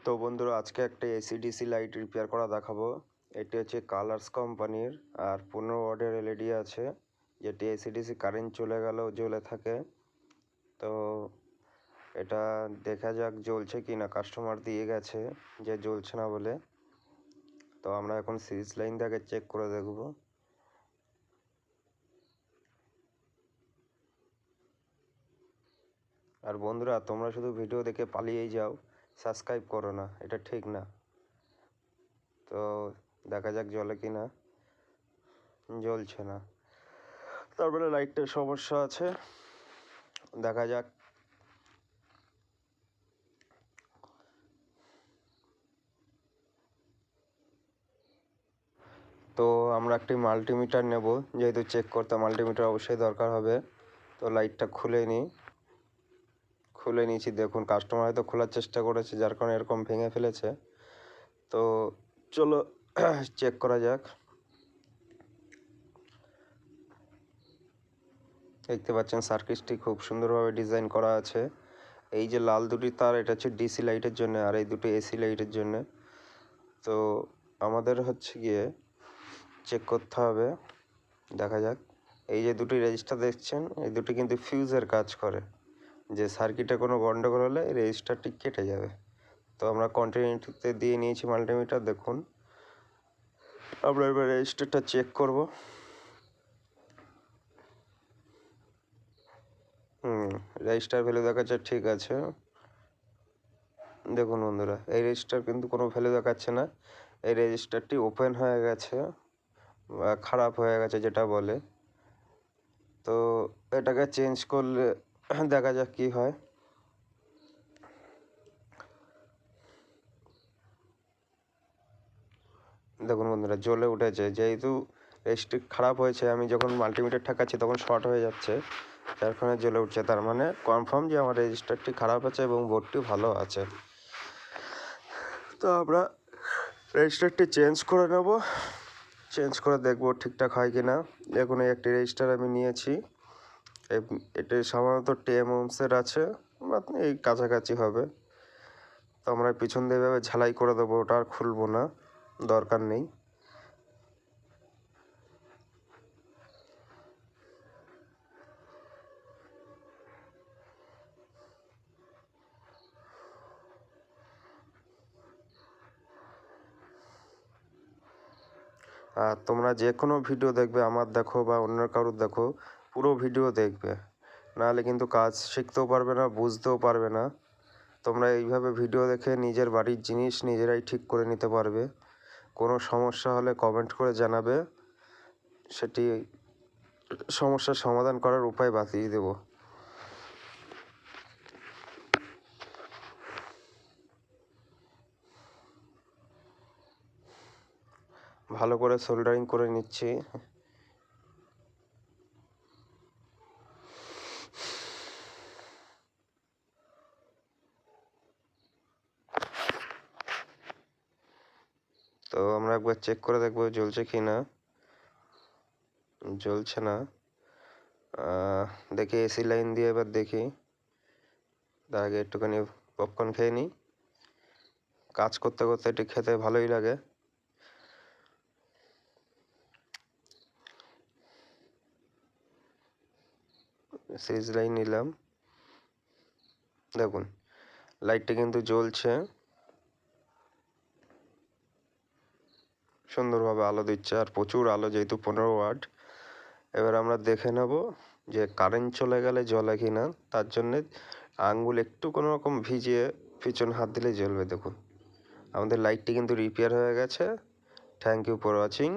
তো বন্ধুরা, আজকে একটা এসি/ডিসি লাইট রিপেয়ার করা দেখাবো। এটি হচ্ছে কালার্স কোম্পানির, আর 15 ওয়াটের এলইডি আছে, যেটি এসি/ডিসি কারেন্ট চলে গেলেও জ্বলে থাকে। তো এটা দেখা যাক জ্বলছে কি না। কাস্টমার দিয়ে গেছে যে জ্বলছে না বলে। তো আমরা এখন সিরিজ লাইন থেকে চেক করে দেখব। আর বন্ধুরা, তোমরা শুধু ভিডিও দেখে পালিয়েই যাও, সাবস্ক্রাইব করো না, এটা ঠিক না। তো দেখা যাক জ্বলে কি না। জ্বলছে না, তারপরে লাইটটার সমস্যা আছে, দেখা যাক। তো আমরা একটি মাল্টিমিটার নেব, যেহেতু চেক করতে মাল্টিমিটার অবশ্যই দরকার হবে। তো লাইটটা খুলে নিয়েছি। দেখুন, কাস্টমার হয়তো খোলার চেষ্টা করেছে, যার কারণে এরকম ভেঙে ফেলেছে। তো চলো চেক করা যাক। দেখতে পাচ্ছেন সার্কিটটি খুব সুন্দরভাবে ডিজাইন করা আছে। এই যে লাল দুটি তার, এটা হচ্ছে ডিসি লাইটের জন্য, আর এই দুটো এসি লাইটের জন্য। তো আমাদের হচ্ছে গিয়ে চেক করতে হবে, দেখা যাক। এই যে দুটি রেজিস্টার দেখছেন, এই দুটি কিন্তু ফিউজের কাজ করে, যে সার্কিটে কোনো গন্ডগোল হলে রেজিস্টারটি কেটে যাবে। তো আমরা কন্টিনিউটিতে দিয়ে নিয়েছি মাল্টিমিটার। দেখুন, আমরা এবার রেজিস্টারটা চেক করব। রেজিস্টার ভ্যালু দেখাচ্ছে, ঠিক আছে। দেখুন বন্ধুরা, এই রেজিস্টার কিন্তু কোনো ভ্যালু দেখাচ্ছে না। এই রেজিস্টারটি ওপেন হয়ে গেছে বা খারাপ হয়ে গেছে যেটা বলে। তো এটাকে চেঞ্জ করলে দেখা যাক কি হয়। দেখুন বন্ধুরা, জ্বলে উঠেছে। যেহেতু রেজিস্টার খারাপ হয়েছে, আমি যখন মাল্টিমিটার ঠেকাচ্ছি তখন শর্ট হয়ে যাচ্ছে, যার কারণে জ্বলে উঠছে। তার মানে কনফার্ম যে আমার রেজিস্টারটি খারাপ আছে এবং বোর্ডটি ভালো আছে। তো আমরা রেজিস্টারটি চেঞ্জ করে নেব, চেঞ্জ করে দেখব ঠিকঠাক হয় কি না। দেখুন, এই একটি রেজিস্টার আমি নিয়েছি। এটি সাধারণত 10 ওহমসের আছে, এই কাছাকাছি হবে। তো আমরা পিছন দিয়ে এভাবে ঝালাই করে দেবো, ওটা আর খুলবো না, দরকার নেই। আর তোমরা যে কোনো ভিডিও দেখবে, আমার দেখো বা অন্য কারোর দেখো, পুরো ভিডিও দেখবে, নাহলে কিন্তু কাজ শিখতেও পারবে না, বুঝতেও পারবে না। তোমরা এইভাবে ভিডিও দেখে নিজের বাড়ির জিনিস নিজেরাই ঠিক করে নিতে পারবে। কোনো সমস্যা হলে কমেন্ট করে জানাবে, সেটি সমস্যার সমাধান করার উপায় বাতিয়ে দেব। ভালো করে সোল্ডারিং করে নিচ্ছি। তো আমরা একবার চেক করে দেখবো জ্বলছে কি না। জ্বলছে না। দেখি এসি লাইন দিয়ে এবার দেখি। তার আগে একটুখানি পপকর্ন খেয়ে নিই। কাজ করতে করতে এটি খেতে ভালোই লাগে। সিরিজ লাইন নিলাম। দেখুন, লাইটটা কিন্তু জ্বলছে, সুন্দরভাবে আলো দিচ্ছে, আর প্রচুর আলো, যেহেতু 15 ওয়াট। এবার আমরা দেখে নেব যে কারেন্ট চলে গেলে জ্বলে কি না। তার জন্যে আঙ্গুল একটু কোনো রকম ভিজিয়ে পিছনে হাত দিলে জ্বলবে। দেখুন, আমাদের লাইটটি কিন্তু রিপেয়ার হয়ে গেছে। Thank you for watching.